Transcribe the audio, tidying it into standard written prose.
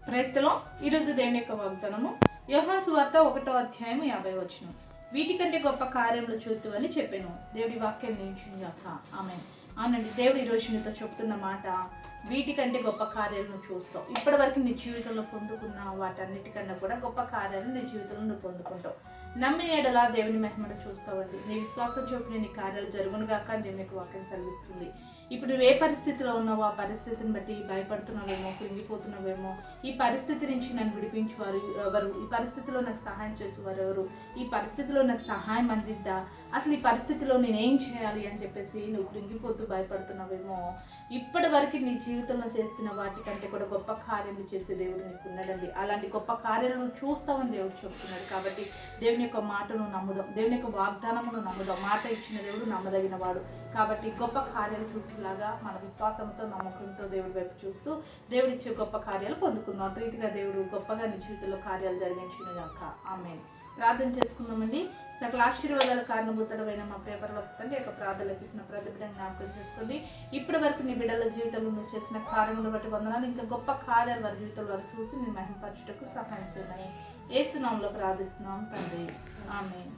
క్రైస్తలో ఈరోజు దేవుని యొక్క వాగ్దానము యోహాను సువార్త 1:50. వీటికంటే గొప్ప కార్యములు చూద్దు అని చెప్పాను. దేవుడి వాక్యం నిలిచిందాక ఆమె. అవునండి, దేవుడు ఈరోజు నీతో చెప్తున్న మాట, వీటికంటే గొప్ప కార్యాలను చూస్తావు. ఇప్పటి వరకు నీ జీవితంలో పొందుకున్న వాటన్నిటికన్నా కూడా గొప్ప కార్యాలను నీ జీవితంలో నువ్వు పొందుకుంటావు. నమ్మిన ఎడలా దేవుని మహిమను చూస్తావండి. నీ విశ్వాసం చొప్పున నీ కార్యాలు జరుగునుగాక అని దేవుని యొక్క వాక్యం సెలవిస్తుంది. ఇప్పుడు నువ్వు ఏ పరిస్థితిలో ఉన్నావో ఆ పరిస్థితిని బట్టి భయపడుతున్నావేమో, కృంగిపోతున్నావేమో, ఈ పరిస్థితి నుంచి నన్ను విడిపించేవారు ఎవరు, ఈ పరిస్థితిలో నాకు సహాయం చేసేవారు ఎవరు, ఈ పరిస్థితిలో నాకు సహాయం అందిద్దా, అసలు ఈ పరిస్థితిలో నేనేం చేయాలి అని చెప్పేసి నువ్వు కృంగిపోతూ భయపడుతున్నావేమో, ఇప్పటి వరకు నీ జీవితంలో చేసిన వాటికంటే కూడా గొప్ప కార్యములు చేసే దేవుడు నీకు ఉన్నాడండి. అలాంటి గొప్ప కార్యాలను చూస్తామని దేవుడు చెప్తున్నాడు. కాబట్టి దేవుని యొక్క మాటను నమ్ముదాం, దేవుని యొక్క వాగ్దానమును నమ్ముదాం. మాట ఇచ్చిన దేవుడు నమ్మదగిన వాడు. కాబట్టి గొప్ప కార్యాలు చూసేలాగా మన విశ్వాసంతో, నమ్మకంతో దేవుడి వైపు చూస్తూ దేవుడిచ్చే గొప్ప కార్యాలు పొందుకుందాం. రీతిగా దేవుడు గొప్పగా నీ జీవితంలో కార్యాలు జరిగించినగాక. ఆమేన్. ప్రార్థన చేసుకుందామండి. సకల ఆశీర్వాదాల కారణభూతుడమైన మా పేపర్లో తండ్రి యొక్క ప్రార్థనలు ఇచ్చిన ప్రతి బిడ్డను జ్ఞాపకం చేసుకోండి. ఇప్పటి వరకు నీ బిడ్డల జీవితంలో నువ్వు చేసిన కార్యములు బట్టి వందనాలు. ఇంకా గొప్ప కార్యాలు వారి జీవితంలో వారు చూసి నేను మహిమపరచుటకు సహాయం చేయాలని యేసు నామములో ప్రార్థిస్తున్నాం తండ్రి. ఆమేన్.